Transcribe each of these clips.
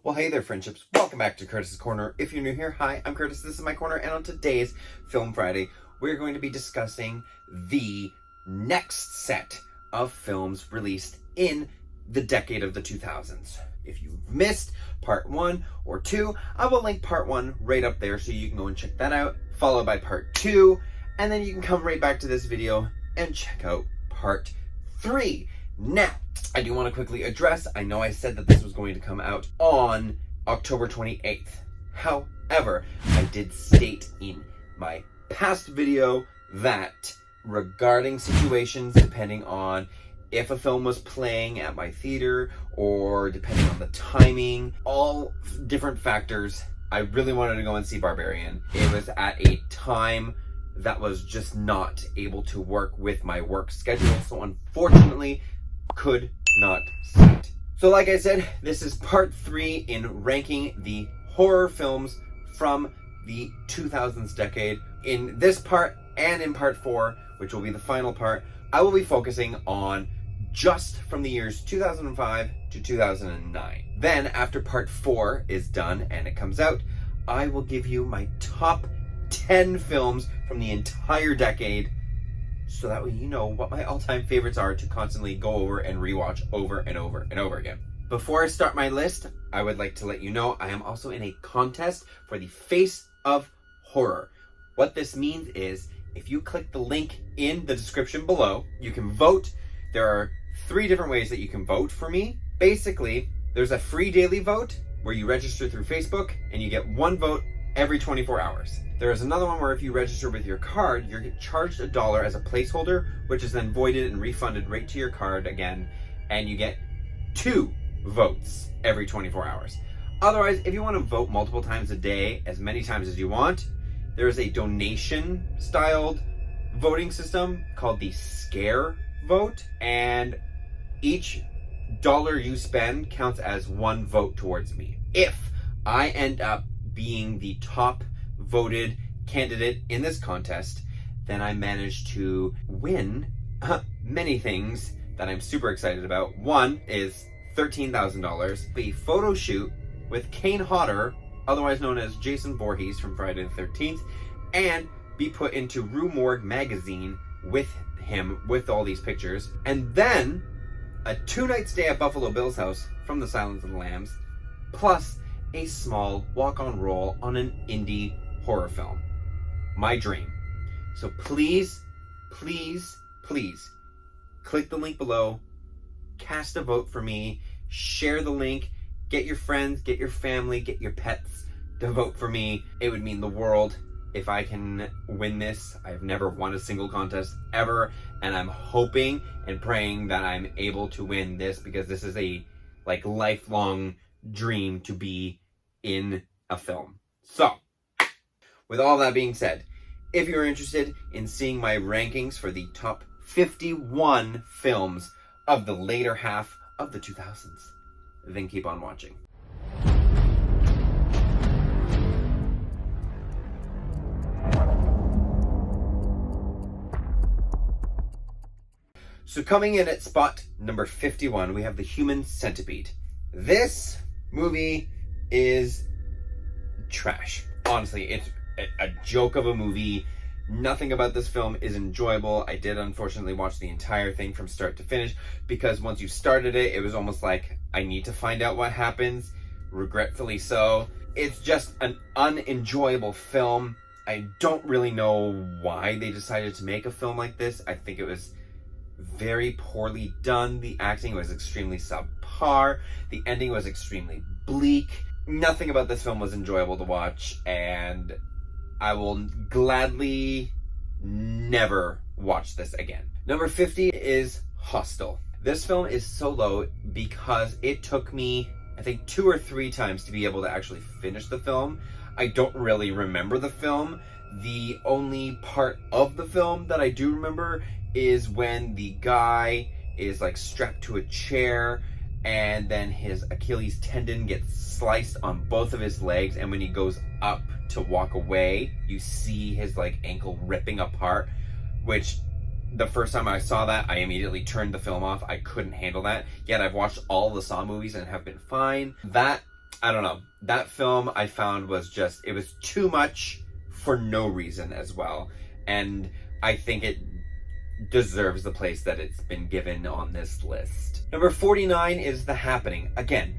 Well, hey there, friendships. Welcome back to Curtis's Corner. If you're new here, hi, I'm Curtis. This is my corner, and on today's Film Friday, we're going to be discussing the next set of films released in the decade of the 2000s. If you've missed part 1 or 2, I will link part 1 right up there so you can go and check that out, followed by part 2, and then you can come right back to this video and check out part 3. Now, I do want to quickly address, I know I said that this was going to come out on October 28th. However, I did state in my past video that regarding situations depending on if a film was playing at my theater or depending on the timing, all different factors, I really wanted to go and see Barbarian. It was at a time that was just not able to work with my work schedule, so unfortunately, could not see it. So like I said, this is part 3 in ranking the horror films from the 2000s decade. In this part and in part 4, which will be the final part, I will be focusing on just from the years 2005 to 2009. Then after part 4 is done and it comes out, I will give you my top 10 films from the entire decade, so that way you know what my all-time favorites are to constantly go over and rewatch over and over and over again. Before I start my list, I would like to let you know I am also in a contest for the Face of Horror. What this means is, if you click the link in the description below, you can vote. There are 3 different ways that you can vote for me. Basically, there's a free daily vote where you register through Facebook and you get 1 vote every 24 hours. There is another one where if you register with your card, you're charged $1 as a placeholder, which is then voided and refunded right to your card again, and you get 2 votes every 24 hours. Otherwise, if you want to vote multiple times a day, as many times as you want, there is a donation-styled voting system called the Scare Vote, and each dollar you spend counts as 1 vote towards me. If I end up being the top voted candidate in this contest, then I managed to win many things that I'm super excited about. One is $13,000, a photo shoot with Kane Hodder, otherwise known as Jason Voorhees from Friday the 13th, and be put into Rue Morgue magazine with him, with all these pictures, and then a 2-night stay at Buffalo Bill's house from The Silence of the Lambs, plus a small walk-on role on an indie horror film. My dream. So please, please, please click the link below, cast a vote for me, share the link, get your friends, get your family, get your pets to vote for me. It would mean the world if I can win this. I've never won a single contest ever, and I'm hoping and praying that I'm able to win this, because this is a lifelong dream to be in a film. So, with all that being said, if you're interested in seeing my rankings for the top 51 films of the later half of the 2000s, then keep on watching. So coming in at spot number 51, we have The Human Centipede. This movie is trash. Honestly, it's a joke of a movie. Nothing about this film is enjoyable. I did unfortunately watch the entire thing from start to finish, because once you started it, it was almost like I need to find out what happens, regretfully so. It's just an unenjoyable film. I don't really know why they decided to make a film like this. I think it was very poorly done. The acting was extremely subpar. The ending was extremely bleak. Nothing about this film was enjoyable to watch, and I will gladly never watch this again. Number 50 is Hostel. This film is so low because it took me, I think, 2 or 3 times to be able to actually finish the film. I don't really remember the film. The only part of the film that I do remember is when the guy is strapped to a chair, and then his Achilles tendon gets sliced on both of his legs, and when he goes up to walk away, you see his ankle ripping apart, which the first time I saw that, I immediately turned the film off. I couldn't handle that. Yet I've watched all the Saw movies and have been fine. That I don't know. That film I found was just, it was too much for no reason as well. And I think it deserves the place that it's been given on this list. Number 49 is The Happening. Again,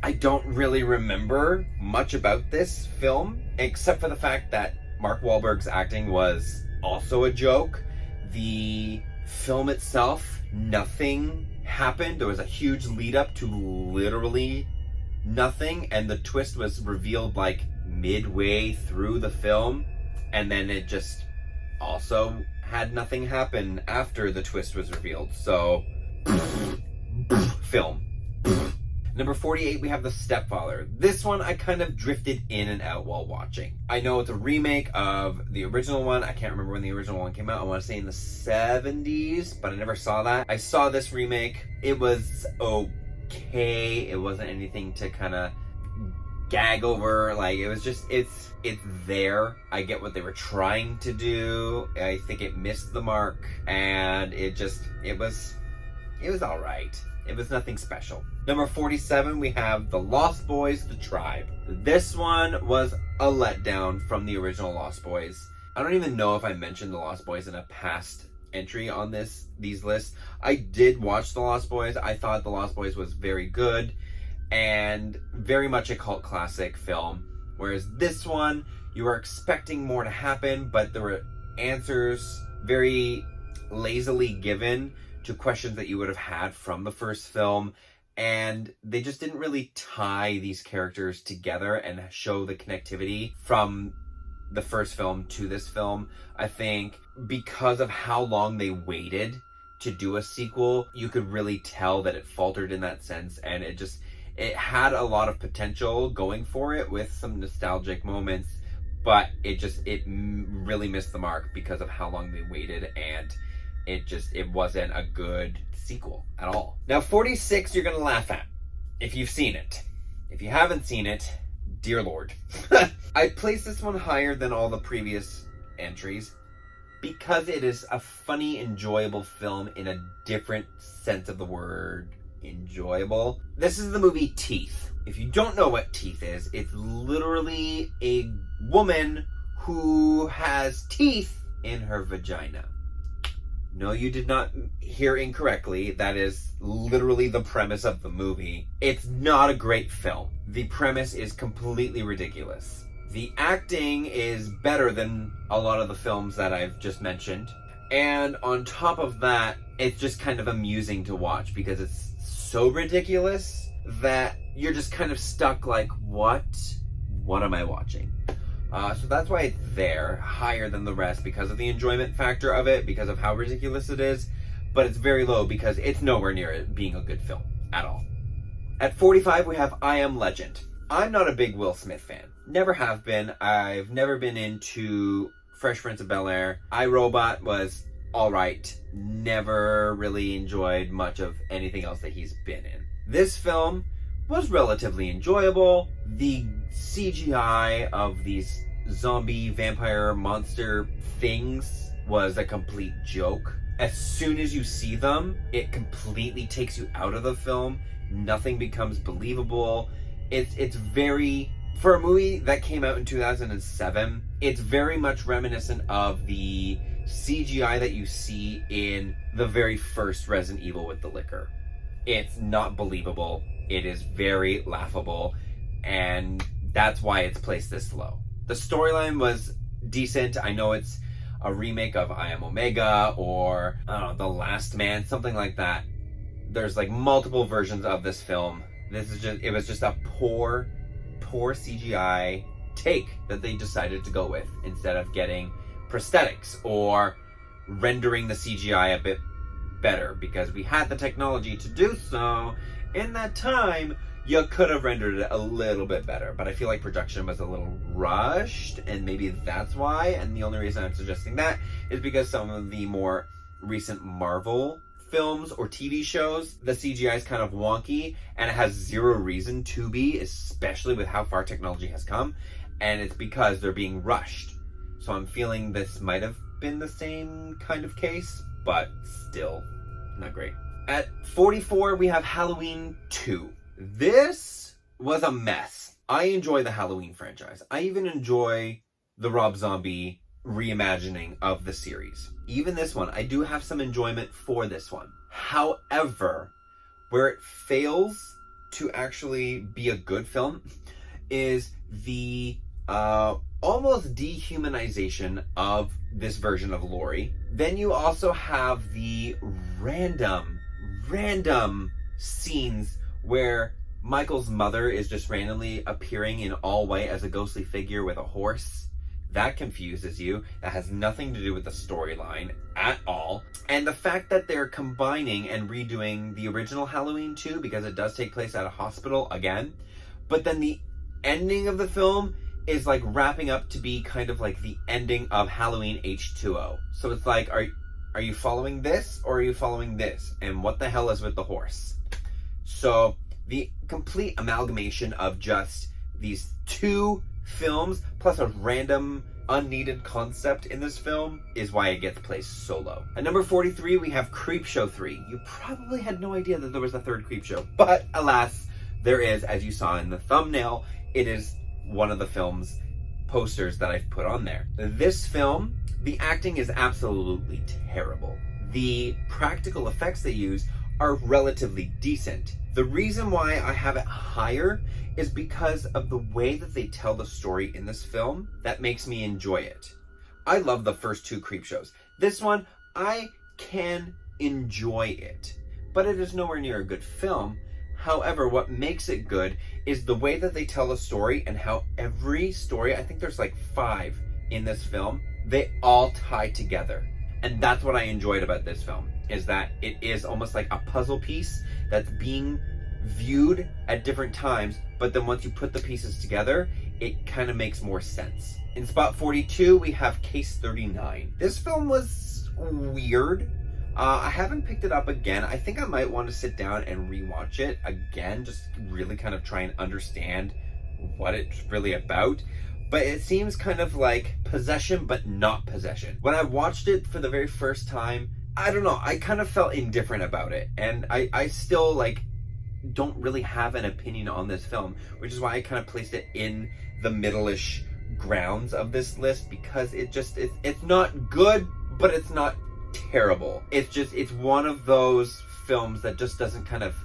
I don't really remember much about this film, except for the fact that Mark Wahlberg's acting was also a joke. The film itself, nothing happened. There was a huge lead up to literally nothing, and the twist was revealed like midway through the film, and then it just also had nothing happen after the twist was revealed. So, film. Number 48, we have The Stepfather. This one I kind of drifted in and out while watching. I know it's a remake of the original one. I can't remember when the original one came out. I want to say in the 70s, but I never saw that. I saw this remake. It was okay. It wasn't anything to kind of gag over. Like, it was just, it's there. I get what they were trying to do. I think it missed the mark, and it was all right. It was nothing special. Number 47, we have The Lost Boys, The Tribe. This one was a letdown from the original Lost Boys. I don't even know if I mentioned The Lost Boys in a past entry on these lists. I did watch The Lost Boys. I thought The Lost Boys was very good and very much a cult classic film. Whereas this one, you were expecting more to happen, but there were answers very lazily given to questions that you would have had from the first film, and they just didn't really tie these characters together and show the connectivity from the first film to this film. I think because of how long they waited to do a sequel, you could really tell that it faltered in that sense, and it had a lot of potential going for it with some nostalgic moments, but it really missed the mark because of how long they waited, and it wasn't a good sequel at all. Now 46, you're gonna laugh at if you've seen it. If you haven't seen it, dear Lord. I place this one higher than all the previous entries because it is a funny, enjoyable film in a different sense of the word enjoyable. This is the movie Teeth. If you don't know what Teeth is, it's literally a woman who has teeth in her vagina. No, you did not hear incorrectly. That is literally the premise of the movie. It's not a great film. The premise is completely ridiculous. The acting is better than a lot of the films that I've just mentioned. And on top of that, it's just kind of amusing to watch because it's so ridiculous that you're just kind of stuck like, what am I watching? So that's why it's there, higher than the rest, because of the enjoyment factor of it, because of how ridiculous it is, but it's very low because it's nowhere near it being a good film at all. At 45, we have I Am Legend. I'm not a big Will Smith fan. Never have been. I've never been into Fresh Prince of Bel-Air. iRobot was alright. Never really enjoyed much of anything else that he's been in. This film was relatively enjoyable. The CGI of these zombie vampire monster things was a complete joke. As soon as you see them, it completely takes you out of the film. Nothing becomes believable. It's very, for a movie that came out in 2007, it's very much reminiscent of the CGI that you see in the very first Resident Evil with the liquor. It's not believable. It is very laughable, and that's why it's placed this low. The storyline was decent. I know it's a remake of I Am Omega or The Last Man, something like that. There's like multiple versions of this film. It was just a poor CGI take that they decided to go with instead of getting prosthetics or rendering the CGI a bit better, because we had the technology to do so. In that time, you could have rendered it a little bit better, but I feel like production was a little rushed, and maybe that's why. And the only reason I'm suggesting that is because some of the more recent Marvel films or TV shows, the CGI is kind of wonky, and it has zero reason to be, especially with how far technology has come, and it's because they're being rushed. So I'm feeling this might have been the same kind of case, but still not great. At 44, we have Halloween 2. This was a mess. I enjoy the Halloween franchise. I even enjoy the Rob Zombie reimagining of the series. Even this one, I do have some enjoyment for this one. However, where it fails to actually be a good film is the almost dehumanization of this version of Laurie. Then you also have the random scenes where Michael's mother is just randomly appearing in all white as a ghostly figure with a horse. That confuses you. That has nothing to do with the storyline at all. And the fact that they're combining and redoing the original Halloween 2, because it does take place at a hospital again, but then the ending of the film is like wrapping up to be kind of like the ending of Halloween H2O. So it's like, are you following this or are you following this? And what the hell is with the horse? So the complete amalgamation of just these two films plus a random unneeded concept in this film is why it gets placed so low. At number 43, we have Creepshow 3. You probably had no idea that there was a third Creepshow, but alas, there is. As you saw in the thumbnail, it is one of the film's posters that I've put on there. This film, the acting is absolutely terrible. The practical effects they use are relatively decent. The reason why I have it higher is because of the way that they tell the story in this film that makes me enjoy it. I love the first two Creepshows. This one, I can enjoy it, but it is nowhere near a good film. However, what makes it good is the way that they tell the story and how every story, I think there's like 5 in this film, they all tie together. And that's what I enjoyed about this film, is that it is almost like a puzzle piece that's being viewed at different times, but then once you put the pieces together, it kind of makes more sense. In spot 42, we have Case 39. This film was weird. I haven't picked it up again. I think I might want to sit down and rewatch it again, just really kind of try and understand what it's really about. But it seems kind of like possession, but not possession. When I watched it for the very first time, I don't know, I kind of felt indifferent about it. And I still like don't really have an opinion on this film, which is why I kind of placed it in the middle-ish grounds of this list, because it's not good, but it's not terrible. It's one of those films that just doesn't kind of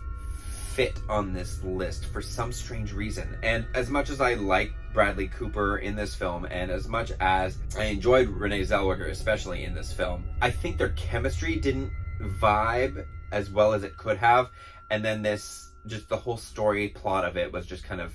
fit on this list for some strange reason. And as much as I like Bradley Cooper in this film, and as much as I enjoyed Renee Zellweger especially in this film, I think their chemistry didn't vibe as well as it could have. And then just the whole story plot of it was just kind of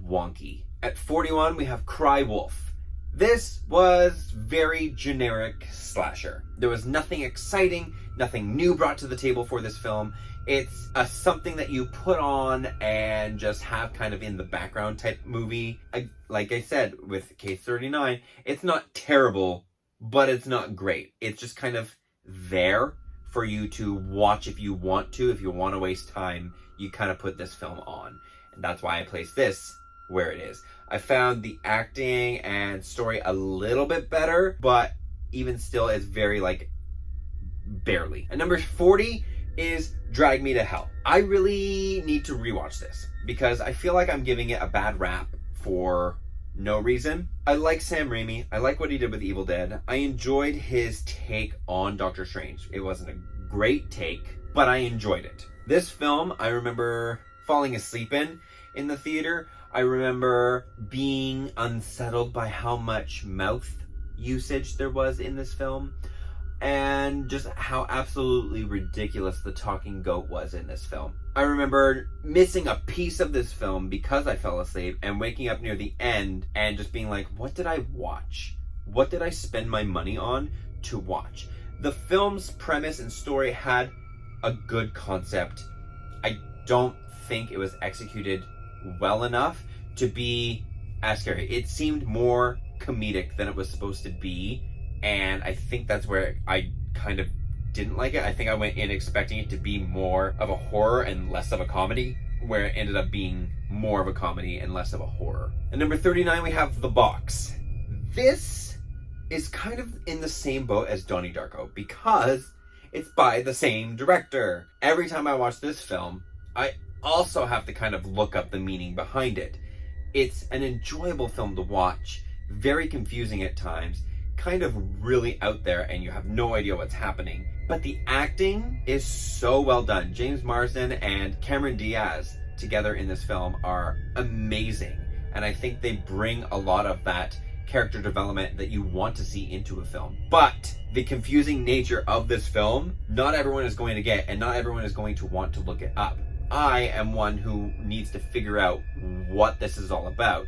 wonky. At 41, we have Cry Wolf. This was very generic slasher. There was nothing exciting, nothing new brought to the table for this film. It's something that you put on and just have kind of in the background type movie. Like I said, with Case 39, it's not terrible, but it's not great. It's just kind of there for you to watch if you want to. If you want to waste time, you kind of put this film on. And that's why I placed this where it is. I found the acting and story a little bit better, but even still it's very like barely. At number 40 is Drag Me to Hell. I really need to rewatch this because I feel like I'm giving it a bad rap for no reason. I like Sam Raimi. I like what he did with Evil Dead. I enjoyed his take on Doctor Strange. It wasn't a great take, but I enjoyed it. This film, I remember falling asleep in the theater. I remember being unsettled by how much mouth usage there was in this film, and just how absolutely ridiculous the talking goat was in this film. I remember missing a piece of this film because I fell asleep and waking up near the end and just being like, what did I watch? What did I spend my money on to watch? The film's premise and story had a good concept. I don't think it was executed well enough to be as scary. It seemed more comedic than it was supposed to be, and I think that's where I kind of didn't like it. I think I went in expecting it to be more of a horror and less of a comedy, where it ended up being more of a comedy and less of a horror. At number 39, we have The Box. This is kind of in the same boat as Donnie Darko because it's by the same director. Every time I watch this film, I also have to kind of look up the meaning behind it. It's an enjoyable film to watch, very confusing at times, kind of really out there, and you have no idea what's happening. But the acting is so well done. James Marsden and Cameron Diaz together in this film are amazing. And I think they bring a lot of that character development that you want to see into a film. But the confusing nature of this film, not everyone is going to get, and not everyone is going to want to look it up. I am one who needs to figure out what this is all about.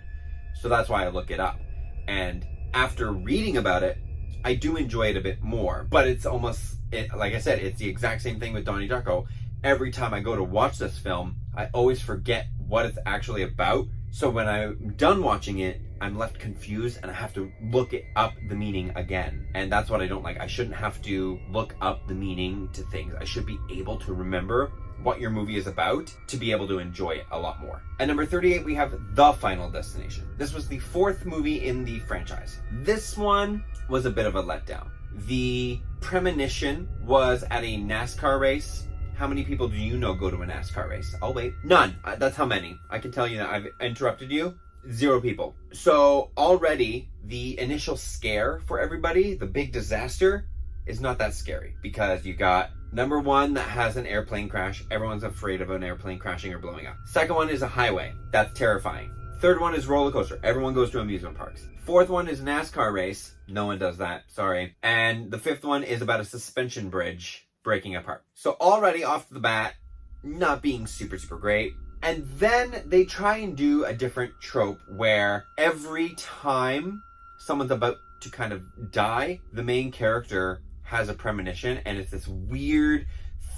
So that's why I look it up. And after reading about it, I do enjoy it a bit more. But it's almost, like I said, it's the exact same thing with Donnie Darko. Every time I go to watch this film, I always forget what it's actually about. So when I'm done watching it, I'm left confused and I have to look it up the meaning again. And that's what I don't like. I shouldn't have to look up the meaning to things. I should be able to remember what your movie is about to be able to enjoy it a lot more. At number 38, we have The Final Destination. This was the 4th movie in the franchise. This one was a bit of a letdown. The premonition was at a NASCAR race. How many people do you know go to a NASCAR race? I'll wait. None. That's how many. I can tell you that I've interrupted you. 0 people. So already the initial scare for everybody, the big disaster, is not that scary because you got number 1 that has an airplane crash. Everyone's afraid of an airplane crashing or blowing up. Second one is a highway. That's terrifying. Third one is roller coaster. Everyone goes to amusement parks. Fourth one is NASCAR race. No one does that. Sorry. And the 5th one is about a suspension bridge breaking apart. So already off the bat, not being super great. And then they try and do a different trope where every time someone's about to kind of die, the main character has a premonition, and it's this weird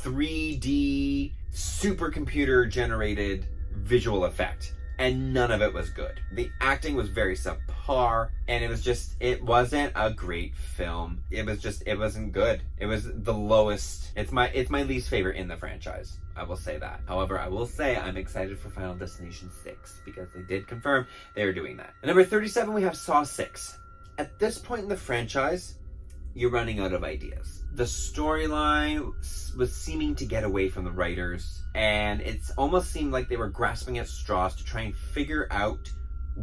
3D supercomputer generated visual effect. And none of it was good. The acting was very subpar, and it wasn't a great film. It wasn't good. It was the lowest. It's my least favorite in the franchise. I will say that. However, I will say I'm excited for Final Destination 6 because they did confirm they were doing that. At number 37, we have Saw 6. At this point in the franchise, you're running out of ideas. The storyline was seeming to get away from the writers, and it almost seemed like they were grasping at straws to try and figure out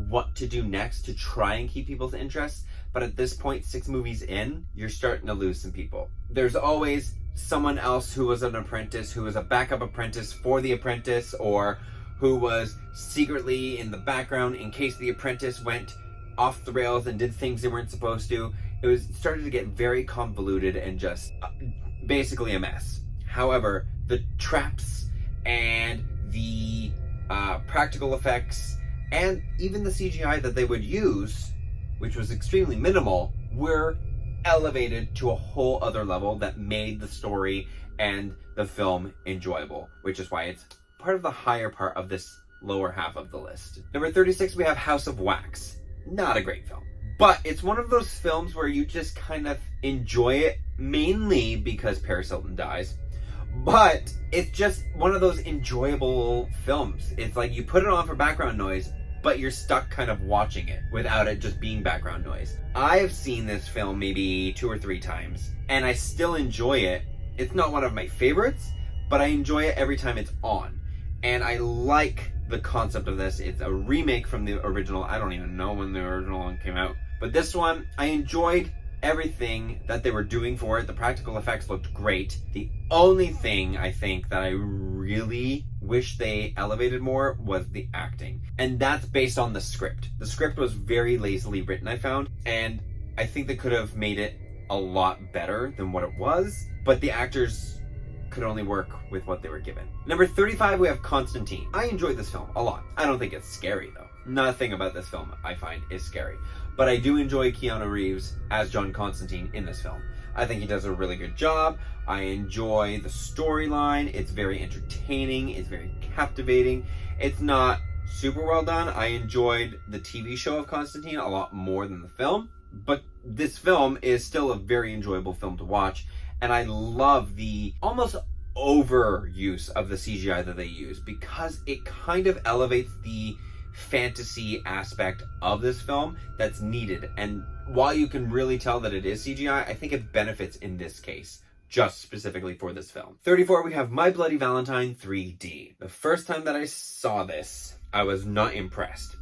what to do next to try and keep people's interest. But at this point, 6 movies in, you're starting to lose some people. There's always someone else who was an apprentice, who was a backup apprentice for the apprentice, or who was secretly in the background in case the apprentice went off the rails and did things they weren't supposed to. It started to get very convoluted and just basically a mess. However, the traps and the practical effects and even the CGI that they would use, which was extremely minimal, were elevated to a whole other level that made the story and the film enjoyable, which is why it's part of the higher part of this lower half of the list. Number 36, we have House of Wax. Not a great film. But it's one of those films where you just kind of enjoy it, mainly because Paris Hilton dies. But it's just one of those enjoyable films. It's like you put it on for background noise, but you're stuck kind of watching it without it just being background noise. I've seen this film maybe 2 or 3 times, and I still enjoy it. It's not one of my favorites, but I enjoy it every time it's on. And I like the concept of this. It's a remake from the original. I don't even know when the original one came out. But this one, I enjoyed everything that they were doing for it. The practical effects looked great. The only thing I think that I really wish they elevated more was the acting. And that's based on the script. The script was very lazily written, I found. And I think they could have made it a lot better than what it was. But the actors could only work with what they were given. Number 35, we have Constantine. I enjoyed this film a lot. I don't think it's scary though. Nothing about this film I find is scary. But I do enjoy Keanu Reeves as John Constantine in this film. I think he does a really good job. I enjoy the storyline. It's very entertaining. It's very captivating. It's not super well done. I enjoyed the TV show of Constantine a lot more than the film. But this film is still a very enjoyable film to watch. And I love the almost overuse of the CGI that they use because it kind of elevates the fantasy aspect of this film that's needed. And while you can really tell that it is CGI, I think it benefits in this case just specifically for this film. 34, we have My Bloody Valentine 3D. The first time that I saw this, I was not impressed.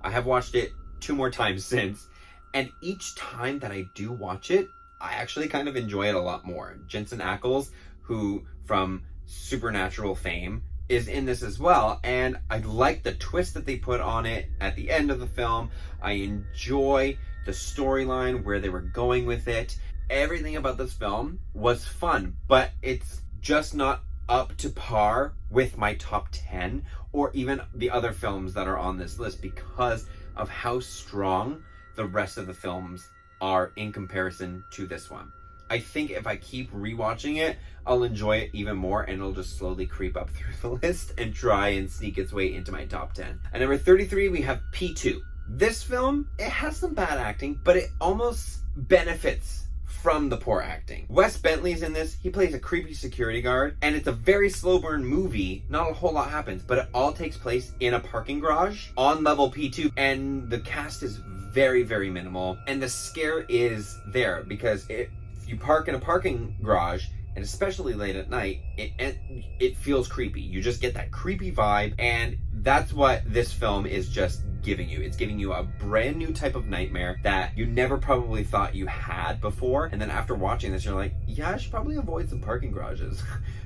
I have watched it 2 more times since, and each time that I do watch it, I actually kind of enjoy it a lot more. Jensen Ackles, who from Supernatural fame, is in this as well, and I like the twist that they put on it at the end of the film. I enjoy the storyline, where they were going with it. Everything about this film was fun, but it's just not up to par with my top 10 or even the other films that are on this list because of how strong the rest of the films are in comparison to this one. I think if I keep rewatching it, I'll enjoy it even more, and it'll just slowly creep up through the list and try and sneak its way into my top 10. At number 33, we have P2. This film, it has some bad acting, but it almost benefits from the poor acting. Wes Bentley's in this. He plays a creepy security guard, and it's a very slow burn movie. Not a whole lot happens, but it all takes place in a parking garage on level P2, and the cast is very, very minimal, and the scare is there because if you park in a parking garage, and especially late at night, it feels creepy. You just get that creepy vibe, and that's what this film is just giving you. It's giving you a brand new type of nightmare that you never probably thought you had before, and then after watching this, you're like, yeah, I should probably avoid some parking garages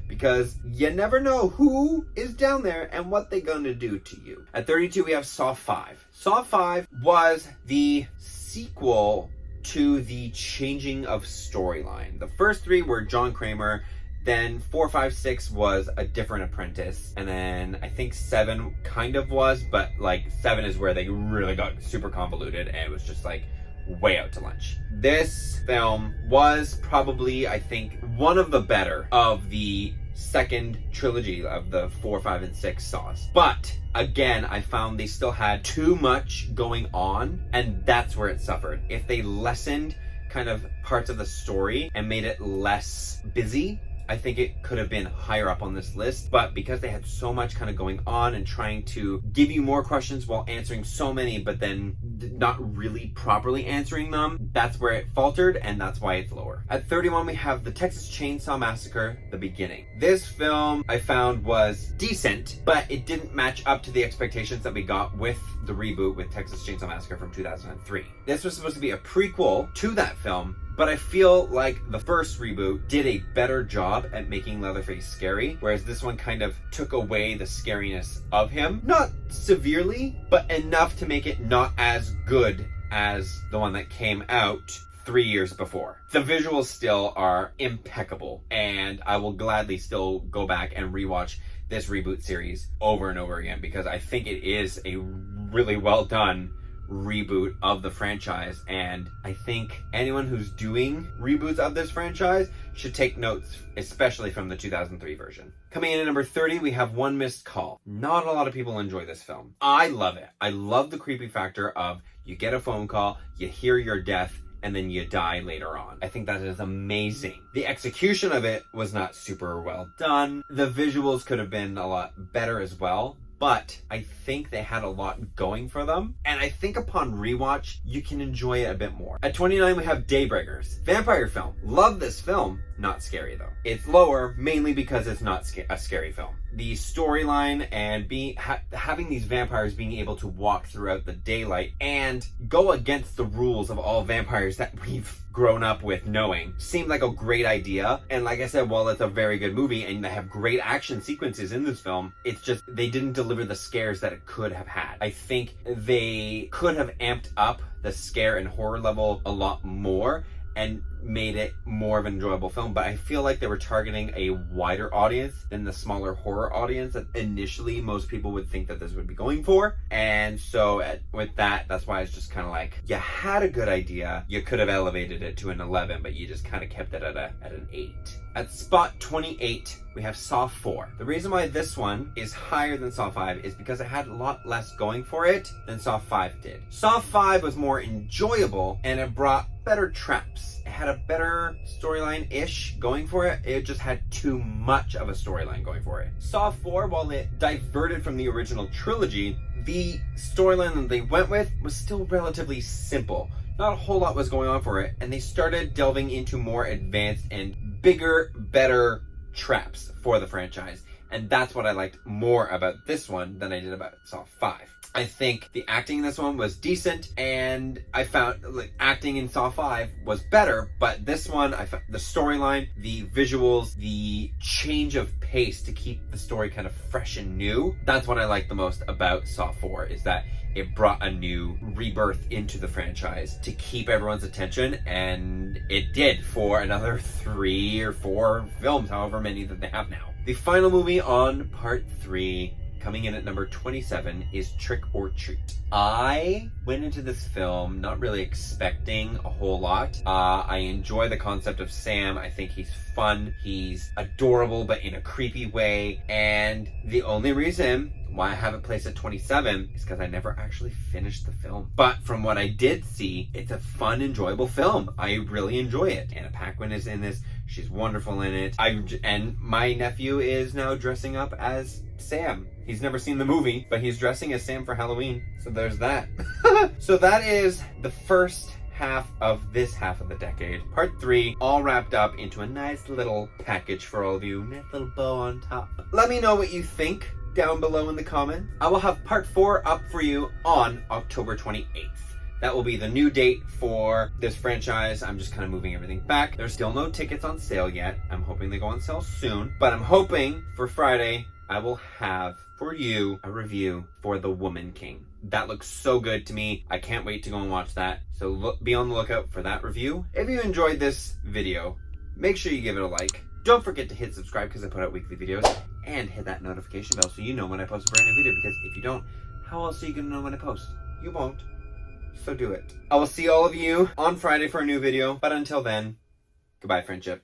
because you never know who is down there and what they're gonna do to you. At 32, we have Saw 5. Saw 5 was the sequel to the changing of storyline. The first 3 were John Kramer, then 4, 5, 6 was a different apprentice, and then I think 7 kind of was, but like 7 is where they really got super convoluted and it was just like way out to lunch. This film was probably, I think, one of the better of the second trilogy of the 4, 5, and 6 Saws. But again, I found they still had too much going on, and that's where it suffered. If they lessened kind of parts of the story and made it less busy, I think it could have been higher up on this list, but because they had so much kind of going on and trying to give you more questions while answering so many, but then not really properly answering them, that's where it faltered, and that's why it's lower. At 31, we have The Texas Chainsaw Massacre: The Beginning. This film I found was decent, but it didn't match up to the expectations that we got with the reboot with Texas Chainsaw Massacre from 2003. This was supposed to be a prequel to that film, but I feel like the first reboot did a better job at making Leatherface scary, whereas this one kind of took away the scariness of him. Not severely, but enough to make it not as good as the one that came out 3 years before. The visuals still are impeccable, and I will gladly still go back and rewatch this reboot series over and over again because I think it is a really well done reboot of the franchise, and I think anyone who's doing reboots of this franchise should take notes, especially from the 2003 version. Coming in at number 30, we have One Missed Call. Not a lot of people enjoy this film. I love it. I love the creepy factor of you get a phone call, you hear your death, and then you die later on. I think that is amazing. The execution of it was not super well done. The visuals could have been a lot better as well, but I think they had a lot going for them, and I think upon rewatch, you can enjoy it a bit more. At 29, we have Daybreakers. Vampire film. Love this film. Not scary, though. It's lower, mainly because it's not a scary film. The storyline and having these vampires being able to walk throughout the daylight and go against the rules of all vampires that we've grown up with knowing seemed like a great idea. And like I said, while it's a very good movie and they have great action sequences in this film, it's just they didn't deliver the scares that it could have had. I think they could have amped up the scare and horror level a lot more and made it more of an enjoyable film, but I feel like they were targeting a wider audience than the smaller horror audience that initially most people would think that this would be going for. And so with that, that's why it's just kind of like, you had a good idea, you could have elevated it to an 11, but you just kind of kept it at an 8. At spot 28, we have Saw 4. The reason why this one is higher than Saw 5 is because it had a lot less going for it than Saw 5 did. Saw 5 was more enjoyable, and it brought better traps. It had a better storyline-ish going for it. It just had too much of a storyline going for it. Saw 4, while it diverted from the original trilogy, the storyline that they went with was still relatively simple. Not a whole lot was going on for it, and they started delving into more advanced and bigger, better traps for the franchise. And that's what I liked more about this one than I did about Saw 5. I think the acting in this one was decent, and I found like acting in Saw 5 was better, but this one, I found the storyline, the visuals, the change of pace to keep the story kind of fresh and new. That's what I like the most about Saw 4, is that it brought a new rebirth into the franchise to keep everyone's attention, and it did for another 3 or 4 films, however many that they have now. The final movie on part 3, coming in at number 27, is Trick or Treat. I went into this film not really expecting a whole lot. I enjoy the concept of Sam. I think he's fun. He's adorable, but in a creepy way. And the only reason why I have it placed at 27 is because I never actually finished the film. But from what I did see, it's a fun, enjoyable film. I really enjoy it. Anna Paquin is in this. She's wonderful in it. And my nephew is now dressing up as Sam. He's never seen the movie, but he's dressing as Sam for Halloween. So there's that. So that is the first half of this half of the decade. Part 3, all wrapped up into a nice little package for all of you. Nice little bow on top. Let me know what you think down below in the comments. I will have part 4 up for you on October 28th. That will be the new date for this franchise. I'm just kind of moving everything back. There's still no tickets on sale yet. I'm hoping they go on sale soon. But I'm hoping for Friday, I will have for you a review for The Woman King. That looks so good to me. I can't wait to go and watch that. So be on the lookout for that review. If you enjoyed this video, make sure you give it a like. Don't forget to hit subscribe because I put out weekly videos. And hit that notification bell so you know when I post a brand new video. Because if you don't, how else are you going to know when I post? You won't. So do it. I will see all of you on Friday for a new video. But until then, goodbye, friendship.